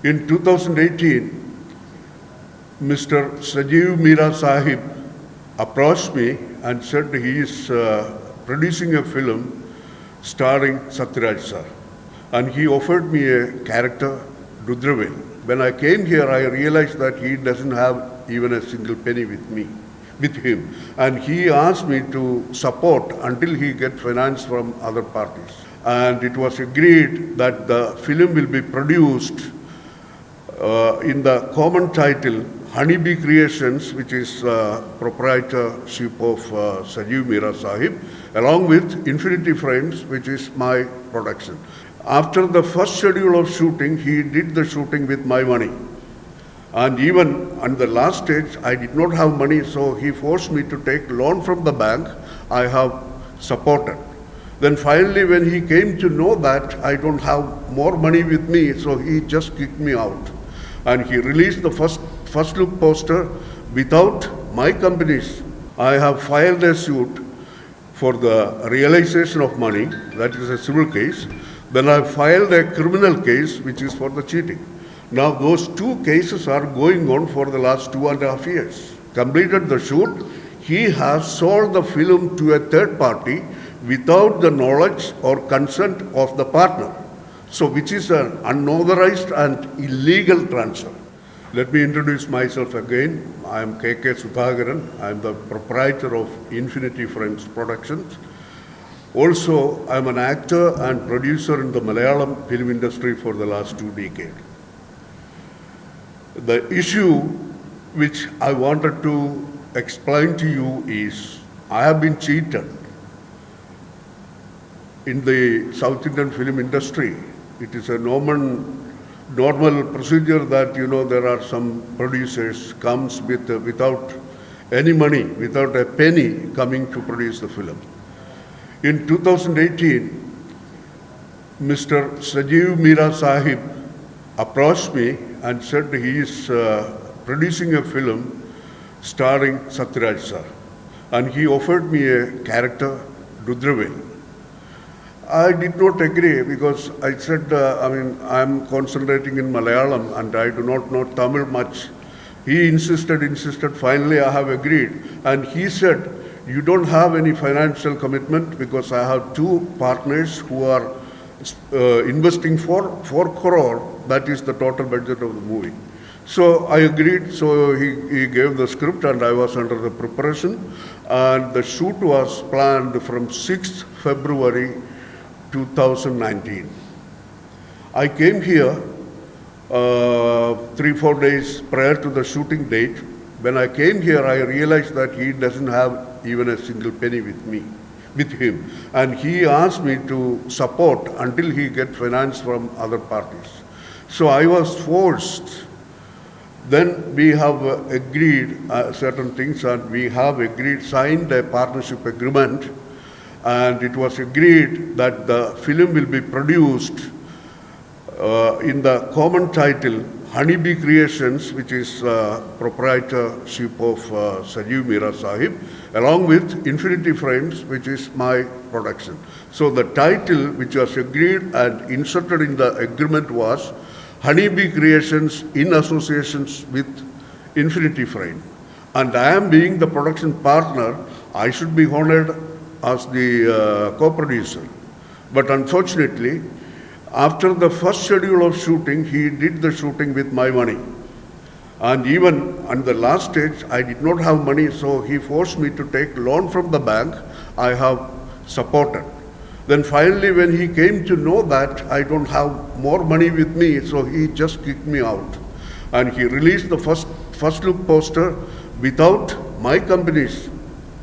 In 2018, Mr. Sajeev Meera Sahib approached me and said he is producing a film starring Satyaraj sir. And he offered me a character, Rudravel. When I came here, I realized that he doesn't have even a single penny with him. And he asked me to support until he gets finance from other parties. And it was agreed that the film will be produced in the common title Honeybee Creations, which is proprietorship of Sajeev Meera Sahib, along with Infinity Frames, which is my production. After the first schedule of shooting, he did the shooting with my money. And even on the last stage, I did not have money, so he forced me to take loan from the bank. I have supported. Then finally, when he came to know that I don't have more money with me, so he just kicked me out. And he released the first look poster without my companies. I have filed a suit for the realization of money, that is a civil case. Then I filed a criminal case, which is for the cheating. Now those two cases are going on for the last 2.5 years. Completed the shoot, he has sold the film to a third party without the knowledge or consent of the partner. So which is an unauthorized and illegal transfer. Let me introduce myself again. I am K.K. Sudhakaran. I am the proprietor of Infinity Frames Productions. Also, I am an actor and producer in the Malayalam film industry for the last 2 decades. The issue which I wanted to explain to you is I have been cheated in the South Indian film industry. It is a normal procedure that, there are some producers comes without any money, without a penny coming to produce the film. In 2018, Mr. Sajeev Meera Sahib approached me and said he is producing a film starring Satyaraj sir. And he offered me a character, Rudravel. I did not agree because I said, I am concentrating in Malayalam and I do not know Tamil much. He insisted. Finally, I have agreed. And he said, you don't have any financial commitment because I have 2 partners who are investing 4 crore. That is the total budget of the movie. So I agreed. So he gave the script and I was under the preparation. And the shoot was planned from 6th February 2019. I came here 3-4 days prior to the shooting date. When I came here, I realized that he doesn't have even a single penny with him. And he asked me to support until he gets finance from other parties. So I was forced. Then we have agreed certain things and we have signed a partnership agreement. And it was agreed that the film will be produced in the common title Honeybee Creations, which is proprietorship of Sajeev Meera Sahib, along with Infinity Frames, which is my production. So the title which was agreed and inserted in the agreement was Honeybee Creations in associations with Infinity Frame. And I am being the production partner, I should be honored as the co-producer. But unfortunately, after the first schedule of shooting, he did the shooting with my money. And even on the last stage, I did not have money, so he forced me to take loan from the bank. I have supported. Then finally, when he came to know that I don't have more money with me, so he just kicked me out. And he released the first look poster without my company's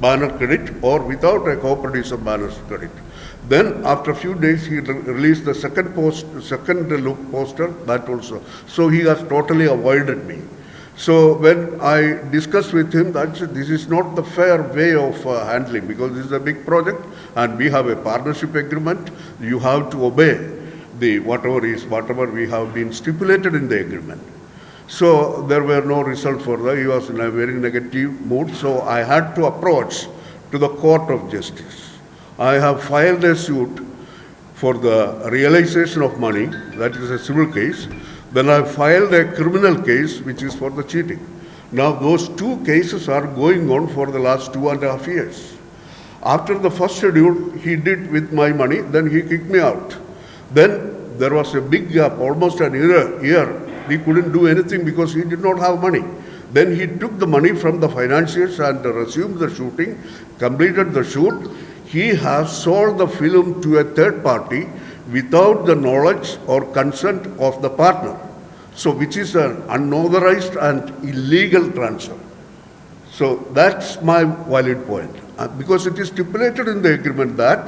banner credit or without a co-producer banner credit. Then after a few days, he released the second look poster, that also. So he has totally avoided me. So when I discussed with him that this is not the fair way of handling, because this is a big project and we have a partnership agreement, you have to obey whatever we have been stipulated in the agreement. So there were no results further. He was in a very negative mood. So I had to approach to the Court of Justice. I have filed a suit for the realization of money, that is a civil case. Then I filed a criminal case which is for the cheating. Now those two cases are going on for the last 2.5 years. After the first schedule he did with my money, then he kicked me out. Then there was a big gap, almost an year. He couldn't do anything because he did not have money. Then he took the money from the financiers and resumed the shooting, completed the shoot. He has sold the film to a third party without the knowledge or consent of the partner. So which is an unauthorized and illegal transfer. So that's my valid point. Because it is stipulated in the agreement that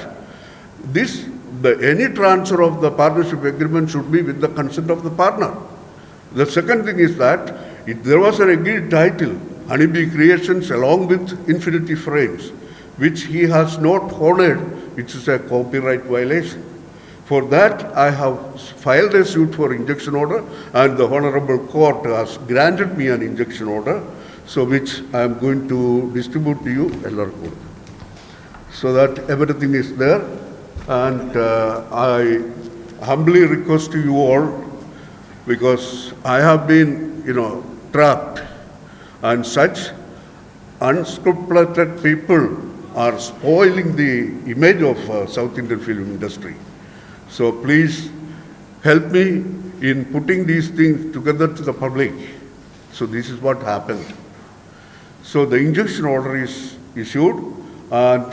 any transfer of the partnership agreement should be with the consent of the partner. The second thing is that there was an agreed title, Honeybee Creations along with Infinity Frames, which he has not honored, which is a copyright violation. For that, I have filed a suit for injunction order, and the Honorable Court has granted me an injunction order, so which I am going to distribute to you, so that everything is there. And I humbly request to you all, because I have been, trapped, and such unscrupulous people are spoiling the image of South Indian film industry. So please help me in putting these things together to the public. So this is what happened. So the injunction order is issued, and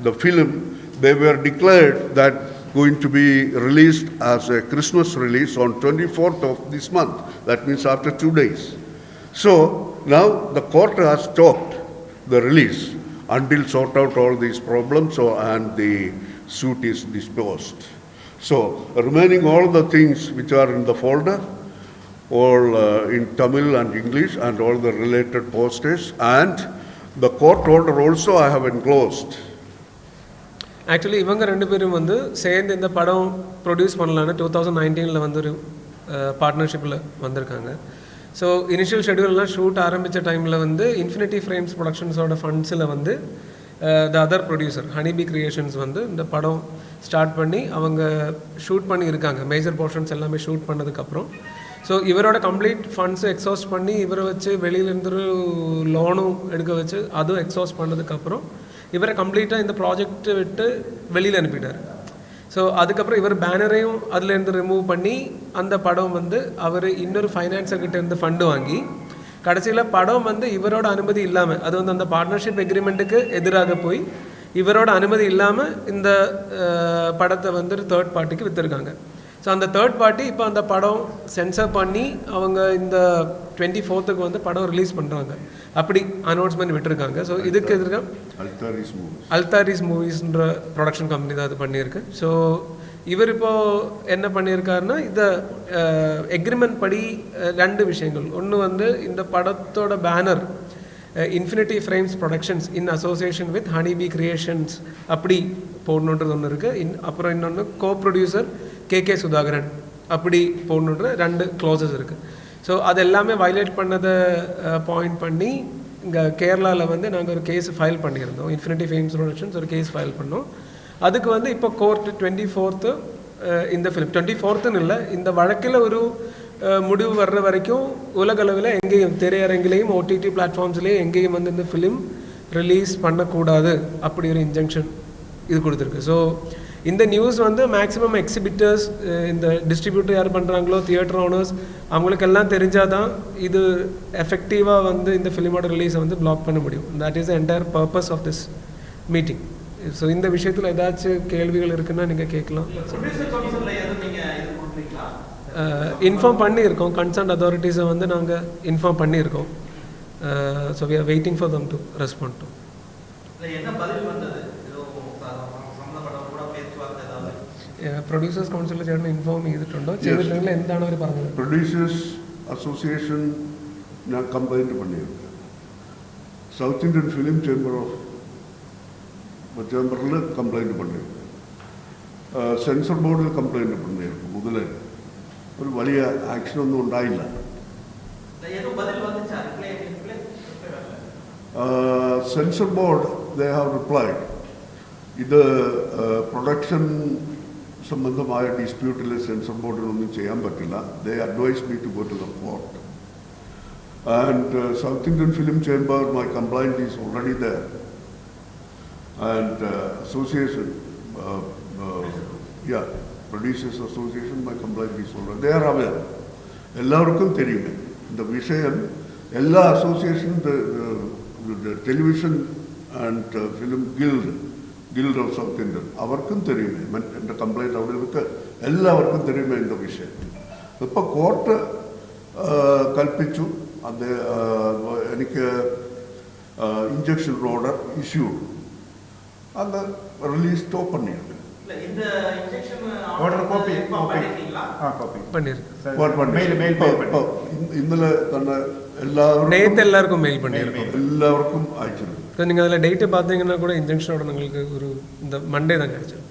the film, they were declared that going to be released as a Christmas release on 24th of this month. That means after 2 days. So now the court has stopped the release until sort out all these problems, and the suit is disposed. So remaining all the things which are in the folder, all in Tamil and English, and all the related posters, and the court order also I have enclosed. Actually இவங்க ரெண்டு பேரும் வந்து சேர்ந்து இந்த படம் produce பண்ணலான்னு 2019 வந்து ஒரு பார்ட்னர்ஷிப்பில் வந்திருக்காங்க. ஸோ இனிஷியல் ஷெடியூல்லாம் ஷூட் ஆரம்பித்த டைமில் வந்து இன்ஃபினிட்டி ஃப்ரேம்ஸ் ப்ரொடக்ஷன்ஸோட ஃபண்ட்ஸில் வந்து the other producer honeybee creations வந்து இந்த படம் ஸ்டார்ட் பண்ணி அவங்க ஷூட் பண்ணி இருக்காங்க. மேஜர் போர்ஷன்ஸ் எல்லாமே ஷூட் பண்ணதுக்கப்புறம் ஸோ இவரோட கம்ப்ளீட் ஃபண்ட்ஸை எக்ஸாஸ்ட் பண்ணி இவரை வச்சு வெளியிலேருந்து லோனும் எடுக்க வச்சு அதுவும் எக்ஸாஸ்ட் பண்ணதுக்கப்புறம் இவரை கம்ப்ளீட்டாக இந்த ப்ராஜெக்டை விட்டு வெளியில் அனுப்பிட்டார். ஸோ அதுக்கப்புறம் இவர் பேனரையும் அதுலேருந்து ரிமூவ் பண்ணி அந்த படம் வந்து அவர் இன்னொரு ஃபைனான்சர்கிட்ட இருந்து ஃபண்டு வாங்கி கடைசியில் படம் வந்து இவரோட அனுமதி இல்லாமல், அது வந்து அந்த பார்ட்னர்ஷிப் எக்ரிமெண்ட்டுக்கு எதிராக போய் இவரோட அனுமதி இல்லாமல் இந்த படத்தை வந்து தேர்ட் பார்ட்டிக்கு விற்றுருக்காங்க. ஸோ அந்த தேர்ட் பார்ட்டி இப்போ அந்த படம் சென்சர் பண்ணி அவங்க இந்த 24th வந்து படம் ரிலீஸ் பண்ணுறாங்க, அப்படி அனௌன்ஸ்மெண்ட் விட்டுருக்காங்க. ஸோ இதுக்கு எதிர்க்க அல்தாரிஸ் மூவிஸ்ன்ற ப்ரொடக்ஷன் கம்பெனி தான் அது பண்ணியிருக்கு. ஸோ இவர் இப்போது என்ன பண்ணியிருக்காருன்னா, இந்த எக்ரிமெண்ட் படி ரெண்டு விஷயங்கள். ஒன்று வந்து இந்த படத்தோட banner infinity frames productions in association with honeybee creations அப்படி போடணுன்றது ஒன்று இருக்குது. அப்புறம் இன்னொன்று கோ ப்ரொடியூசர் கே சுதாகரன் அப்படி போடணுன்ற ரெண்டு க்ளோசஸ் இருக்குது. ஸோ அது எல்லாமே வயலேட் பண்ணதை பாயிண்ட் பண்ணி இங்கே கேரளாவில் வந்து நாங்கள் ஒரு கேஸ் ஃபைல் பண்ணியிருந்தோம். இன்ஃபினிட்டி ஃப்ரேம்ஸ் ப்ரொடக்ஷன்ஸ் ஒரு கேஸ் ஃபைல் பண்ணோம். அதுக்கு வந்து இப்போ கோர்ட் 24th இந்த ஃபிலிம் 24th இல்லை, இந்த வழக்கில் ஒரு முடிவு வர்ற வரைக்கும் உலகளவில் எங்கேயும் திரையரங்கிலையும் ஓடிடி பிளாட்ஃபார்ம்ஸ்லேயும் எங்கேயும் வந்து இந்த ஃபிலிம் ரிலீஸ் பண்ணக்கூடாது அப்படி ஒரு இன்ஜெக்ஷன் இது கொடுத்துருக்கு. ஸோ இந்த நியூஸ் வந்து மேக்ஸிமம் எக்ஸிபிட்டர்ஸ், இந்த டிஸ்ட்ரிபியூட்டர் யார் பண்ணுறாங்களோ, தியேட்டர் ஓனர்ஸ், அவங்களுக்கெல்லாம் தெரிஞ்சால் தான் இது எஃபெக்டிவாக வந்து இந்த ஃபிலிமோட ரிலீஸை வந்து பிளாக் பண்ண முடியும். That is the entire purpose of this meeting. So இந்த விஷயத்தில் ஏதாச்சும் கேள்விகள் இருக்குன்னா நீங்கள் கேட்கலாம். இன்ஃபார்ம் பண்ணியிருக்கோம், கன்சர்ன் அத்தாரிட்டிஸை வந்து நாங்கள் இன்ஃபார்ம் பண்ணியிருக்கோம். So we are waiting for them to respond to. Producers കൗൺസിലിൽ ചേട്ടൻ ഇൻഫോം ചെയ്തിട്ടുണ്ടോ? ചെയ്തിട്ടുണ്ടെങ്കിൽ എന്താണ് അവർ പറഞ്ഞത്? പ്രൊഡ്യൂസേഴ്സ് അസോസിയേഷൻ ഞാൻ കംപ്ലൈൻറ്റ് பண்ணியிருக்கேன். சவுத் இந்தியன் ஃபிலிம் சேம்பரில் கம்ப்ளைண்ட் பண்ணியிருக்கேன். സെൻസർ ബോർഡിൽ കംപ്ലൈൻറ്റ് பண்ணியிருக்கேன். முதல்ல ഒരു വലിയ ആക്ഷനൊന്നും ഉണ്ടായില്ല. Censor board they have replied. ഇത് പ്രൊഡക്ഷൻ സംബന്ധമായ ഡിസ്പ്യൂട്ടിൽ സെൻസർ ബോർഡിനൊന്നും ചെയ്യാൻ പറ്റില്ല. They advise me to go to the court. And south Indian film chamber, my complaint is already there. And association, producers association, my complaint is already, they are aware. എല്ലാവർക്കും தெரியுமே இந்த விஷயம். എല്ലാ അസോസിയേഷനും, television and film guild of south Indian, അവർക്കും தெரியுமே എൻ്റെ complaint. അവിടെ இருக்க എല്ലാവർക്കും தெரியுமே இந்த വിഷയം. ഇപ്പോൾ കോർട്ട് കൽപ്പിച്ചു, അത് എനിക്ക് ഇഞ്ചക്ഷൻ ഓർഡർ ഇഷ്യൂ, അത് റിലീസ് സ്റ്റോപ്പ് பண்ணியிருக்கு. இந்த இன்ஜெக்ஷன் ഓർഡർ കോപ്പി ഇന്നലെ തന്നെ എല്ലാവരും டேட் எல்லாருக்கும் மெயில் பண்ணியிருக்கோம். എല്ലാവർക്കും അയച്ചിരുന്നു. இப்போ நீங்கள் அதில் டேட்டு பார்த்தீங்கன்னா கூட இன்ஜெக்ஷனோட உங்களுக்கு ஒரு இந்த மண்டே தான் கிடைச்சிடும்.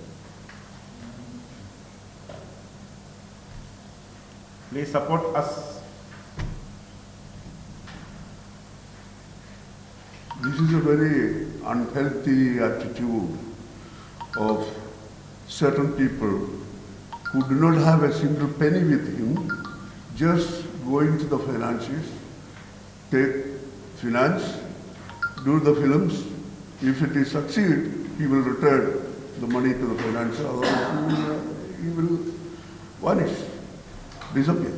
Please support us. This is a very unhealthy attitude of certain people who do not have a single penny with him, just going to the financiers, take finance, do the films. If it is succeed, he will return the money to the financier, otherwise he will vanish, disappear.